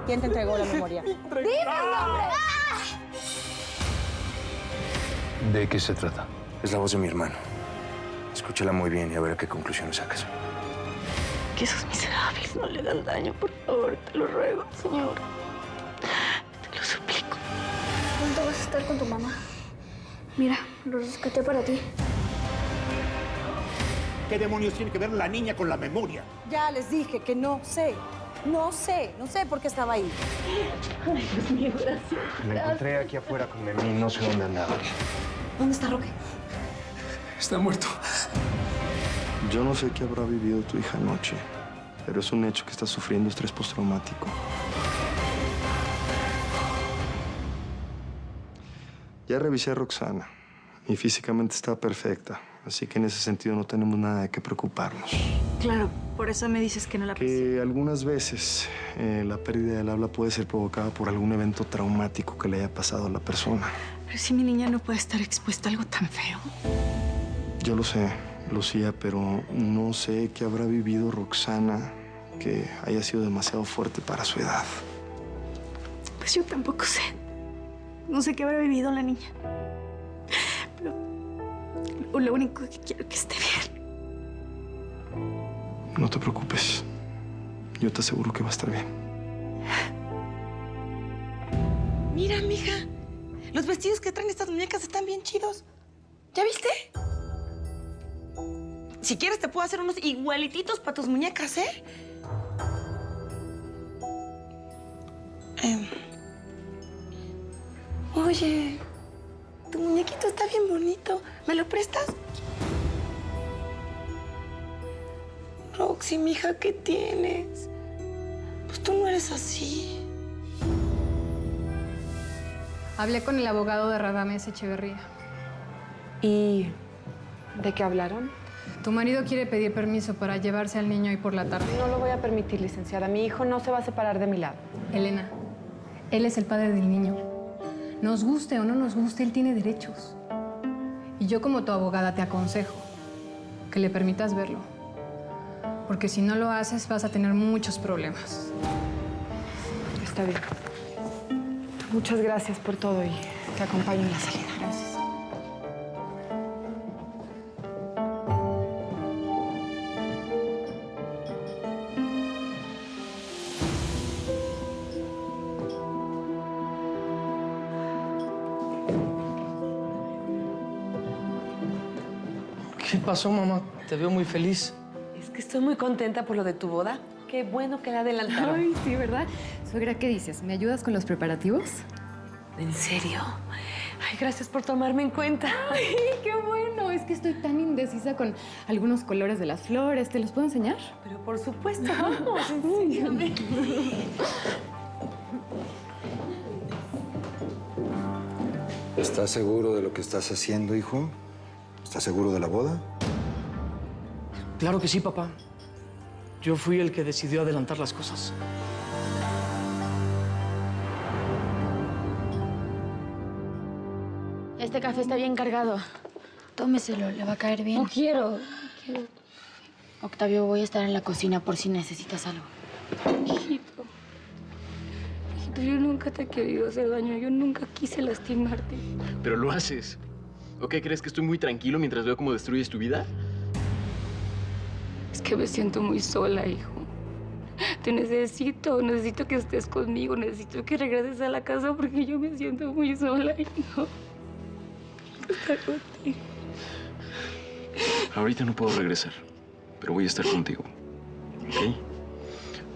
¿Quién te entregó la memoria? ¡Dime el nombre! ¿De qué se trata? Es la voz de mi hermano. Escúchala muy bien y a ver a qué conclusiones sacas. Que esos miserables no le dan daño, por favor, te lo ruego, señor. Te lo suplico. ¿Cuánto vas a estar con tu mamá? Mira, lo rescaté para ti. ¿Qué demonios tiene que ver la niña con la memoria? Ya les dije que no sé. No sé por qué estaba ahí. Ay, Dios mío, gracias. La encontré aquí afuera con Memí, no sé dónde andaba. ¿Dónde está Roque? Está muerto. Yo no sé qué habrá vivido tu hija anoche, pero es un hecho que está sufriendo estrés postraumático. Ya revisé a Roxana y físicamente está perfecta, así que en ese sentido no tenemos nada de qué preocuparnos. Claro, por eso me dices que no la Que algunas veces la pérdida del habla puede ser provocada por algún evento traumático que le haya pasado a la persona. Pero si mi niña no puede estar expuesta a algo tan feo. Yo lo sé, Lucía, pero no sé qué habrá vivido Roxana que haya sido demasiado fuerte para su edad. Pues yo tampoco sé. No sé qué habrá vivido la niña. Pero lo único que quiero es que esté bien. No te preocupes. Yo te aseguro que va a estar bien. Mira, mija. Los vestidos que traen estas muñecas están bien chidos. ¿Ya viste? Si quieres, te puedo hacer unos igualititos para tus muñecas, ¿eh? Oye, tu muñequito está bien bonito. ¿Me lo prestas? Roxy, mija, ¿qué tienes? Pues tú no eres así. Hablé con el abogado de Radames Echeverría. ¿Y de qué hablaron? Tu marido quiere pedir permiso para llevarse al niño hoy por la tarde. No lo voy a permitir, licenciada. Mi hijo no se va a separar de mi lado. Elena, él es el padre del niño. Nos guste o no nos guste, él tiene derechos. Y yo como tu abogada te aconsejo que le permitas verlo. Porque si no lo haces vas a tener muchos problemas. Está bien. Muchas gracias por todo y te acompaño en la salida. Gracias. ¿Qué pasó, mamá? Te veo muy feliz. Es que estoy muy contenta por lo de tu boda. Qué bueno que la adelantaron. Ay, sí, ¿verdad? Suegra, ¿qué dices? ¿Me ayudas con los preparativos? ¿En serio? Ay, gracias por tomarme en cuenta. Ay, qué bueno. Es que estoy tan indecisa con algunos colores de las flores. ¿Te los puedo enseñar? Pero por supuesto, vamos, enséñame. ¿Estás seguro de lo que estás haciendo, hijo? ¿Estás seguro de la boda? Claro que sí, papá. Yo fui el que decidió adelantar las cosas. Este café está bien cargado. Tómeselo, le va a caer bien. No quiero. Octavio, voy a estar en la cocina por si necesitas algo. Hijito, yo nunca te he querido hacer daño. Yo nunca quise lastimarte. Pero lo haces. ¿O qué crees que estoy muy tranquilo mientras veo cómo destruyes tu vida? Es que me siento muy sola, hijo. Te necesito que estés conmigo, necesito que regreses a la casa porque yo me siento muy sola y no estar contigo. Ahorita no puedo regresar, pero voy a estar contigo, ¿ok?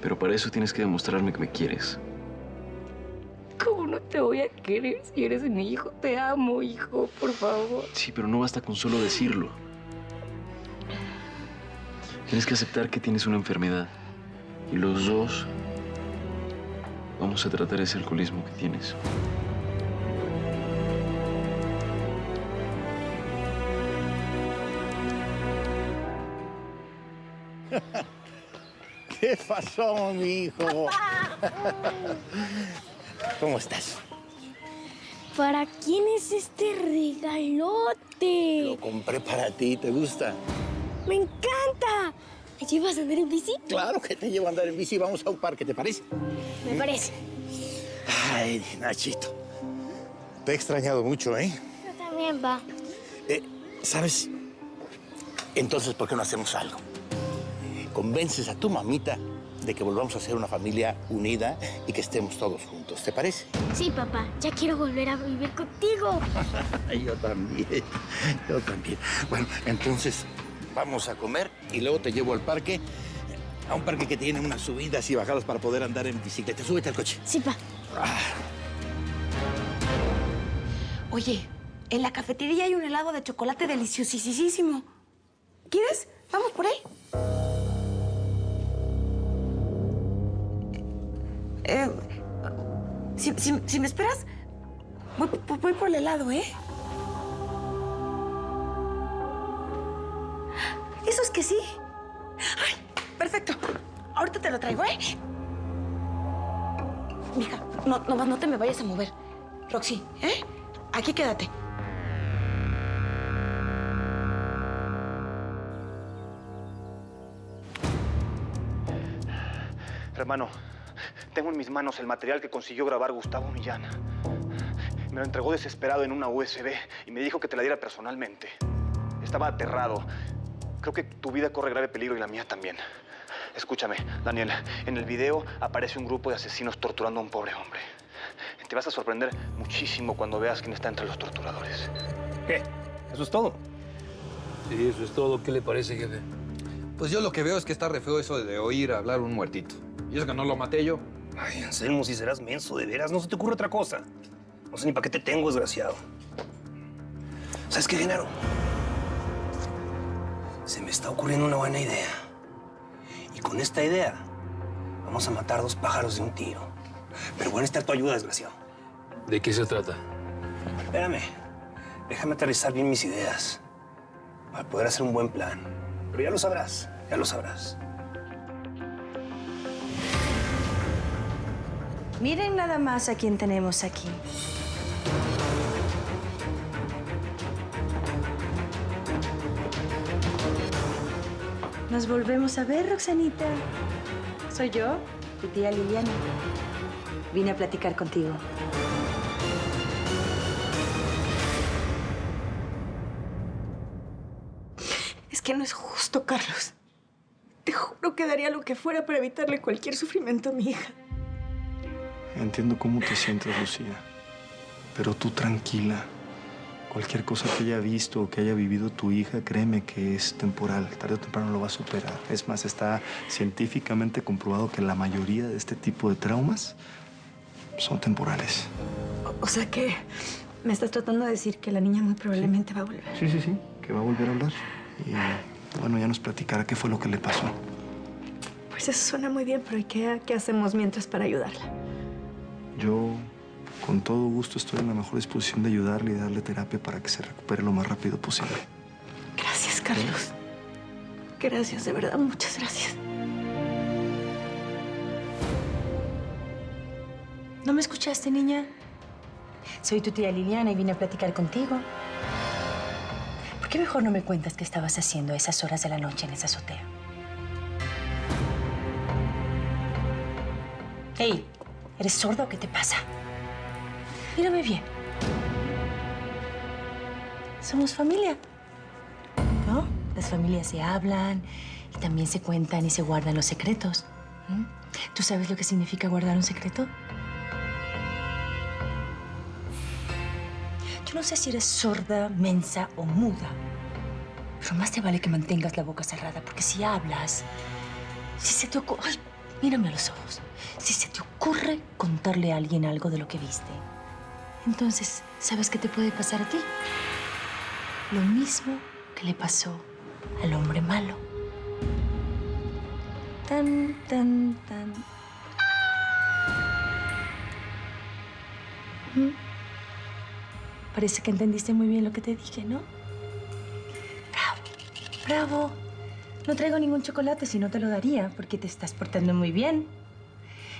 Pero para eso tienes que demostrarme que me quieres. ¿Cómo no te voy a querer si eres mi hijo? Te amo, hijo, por favor. Sí, pero no basta con solo decirlo. Tienes que aceptar que tienes una enfermedad. Y los dos vamos a tratar ese alcoholismo que tienes. ¿Qué pasó, mi hijo? ¿Cómo estás? ¿Para quién es este regalote? Lo compré para ti, ¿te gusta? ¡Me encanta! ¿Me llevas a andar en bici? Claro que te llevo a andar en bici. Vamos a un parque, ¿te parece? Me parece. Ay, Nachito. Te he extrañado mucho, ¿eh? Yo también, pa. ¿Sabes? Entonces, ¿por qué no hacemos algo? Convences a tu mamita de que volvamos a ser una familia unida y que estemos todos juntos. ¿Te parece? Sí, papá. Ya quiero volver a vivir contigo. Yo también. Yo también. Bueno, entonces vamos a comer y luego te llevo al parque. A un parque que tiene unas subidas y bajadas para poder andar en bicicleta. Súbete al coche. Sí, pa. Oye, en la cafetería hay un helado de chocolate deliciosísimo. ¿Quieres? Vamos por ahí. Si me esperas, voy por el helado, ¿eh? Eso es que sí. Ay, perfecto. Ahorita te lo traigo, ¿eh? Mija, no te me vayas a mover. Roxy, ¿eh? Aquí quédate. Hermano, tengo en mis manos el material que consiguió grabar Gustavo Millán. Me lo entregó desesperado en una USB y me dijo que te la diera personalmente. Estaba aterrado. Creo que tu vida corre grave peligro y la mía también. Escúchame, Daniel, en el video aparece un grupo de asesinos torturando a un pobre hombre. Te vas a sorprender muchísimo cuando veas quién está entre los torturadores. ¿Qué? ¿Eso es todo? Sí, eso es todo. ¿Qué le parece, jefe? Pues yo lo que veo es que está re feo eso de oír hablar un muertito. Y es que no lo maté yo. Ay, Anselmo, si serás menso, de veras. No se te ocurre otra cosa. No sé ni para qué te tengo, desgraciado. ¿Sabes qué, Genaro? Se me está ocurriendo una buena idea. Y con esta idea vamos a matar 2 pájaros de un tiro. Pero voy a necesitar tu ayuda, desgraciado. ¿De qué se trata? Espérame. Déjame aterrizar bien mis ideas para poder hacer un buen plan. Pero ya lo sabrás, ya lo sabrás. Miren nada más a quién tenemos aquí. Nos volvemos a ver, Roxanita. Soy yo, tu tía Liliana. Vine a platicar contigo. Es que no es justo, Carlos. Te juro que daría lo que fuera para evitarle cualquier sufrimiento a mi hija. Entiendo cómo te sientes, Lucía. Pero tú tranquila. Cualquier cosa que haya visto o que haya vivido tu hija, créeme que es temporal. Tarde o temprano lo va a superar. Es más, está científicamente comprobado que la mayoría de este tipo de traumas son temporales. O sea que me estás tratando de decir que la niña muy probablemente va a volver. Sí, que va a volver a hablar. Y bueno, ya nos platicará qué fue lo que le pasó. Pues eso suena muy bien, pero ¿y qué hacemos mientras para ayudarla? Yo, con todo gusto, estoy en la mejor disposición de ayudarle y darle terapia para que se recupere lo más rápido posible. Gracias, Carlos. Gracias, de verdad, muchas gracias. ¿No me escuchaste, niña? Soy tu tía Liliana y vine a platicar contigo. ¿Por qué mejor no me cuentas qué estabas haciendo a esas horas de la noche en esa azotea? Hey, ¿eres sordo o qué te pasa? Mírame bien. Somos familia, ¿no? Las familias se hablan y también se cuentan y se guardan los secretos. ¿Tú sabes lo que significa guardar un secreto? Yo no sé si eres sorda, mensa o muda, pero más te vale que mantengas la boca cerrada, porque si hablas, si se te ocurre... ¡Ay! Mírame a los ojos. Si se te ocurre contarle a alguien algo de lo que viste, entonces, ¿sabes qué te puede pasar a ti? Lo mismo que le pasó al hombre malo. Tan, tan, tan. Parece que entendiste muy bien lo que te dije, ¿no? Bravo, bravo. No traigo ningún chocolate, si no te lo daría, porque te estás portando muy bien.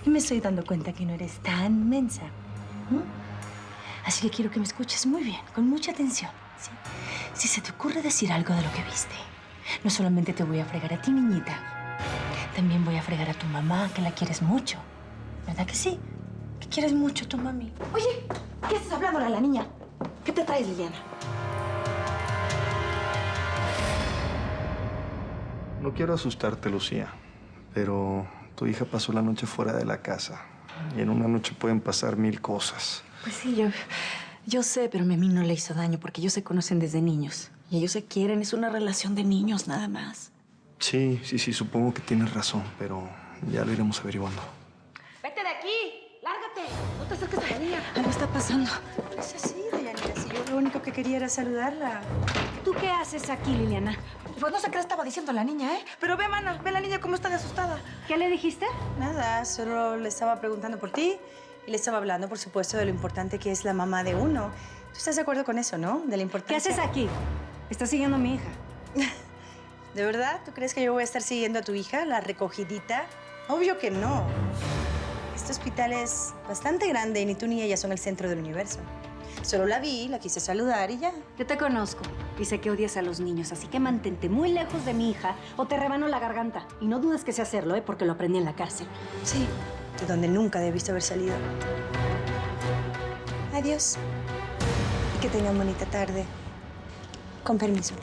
Y me estoy dando cuenta que no eres tan mensa. Así que quiero que me escuches muy bien, con mucha atención, ¿sí? Si se te ocurre decir algo de lo que viste, no solamente te voy a fregar a ti, niñita, también voy a fregar a tu mamá, que la quieres mucho. ¿Verdad que sí? Que quieres mucho a tu mami. Oye, ¿qué estás hablándole a la niña? ¿Qué te traes, Liliana? No quiero asustarte, Lucía, pero tu hija pasó la noche fuera de la casa. Y en una noche pueden pasar 1000 cosas. Pues sí, yo sé, pero a mí no le hizo daño porque ellos se conocen desde niños. Y ellos se quieren, es una relación de niños nada más. Sí, supongo que tienes razón, pero ya lo iremos averiguando. ¡Vete de aquí! ¡Lárgate! No te acerques a la niña. Algo está pasando. No es así, Dayanira. Si yo lo único que quería era saludarla. ¿Tú qué haces aquí, Liliana? Pues no sé qué le estaba diciendo la niña, ¿eh? Pero ve, mana, ve la niña cómo está de asustada. ¿Qué le dijiste? Nada, solo le estaba preguntando por ti y le estaba hablando, por supuesto, de lo importante que es la mamá de uno. ¿Tú estás de acuerdo con eso, no? De la importancia. ¿Qué haces aquí? Estás siguiendo a mi hija. ¿De verdad? ¿Tú crees que yo voy a estar siguiendo a tu hija, la recogidita? Obvio que no. Este hospital es bastante grande y ni tú ni ella son el centro del universo. Solo la vi, la quise saludar y ya. Yo te conozco y sé que odias a los niños, así que mantente muy lejos de mi hija o te rebano la garganta. Y no dudes que sé hacerlo, ¿eh? Porque lo aprendí en la cárcel. Sí, de donde nunca debiste haber salido. Adiós. Y que tengan bonita tarde. Con permiso.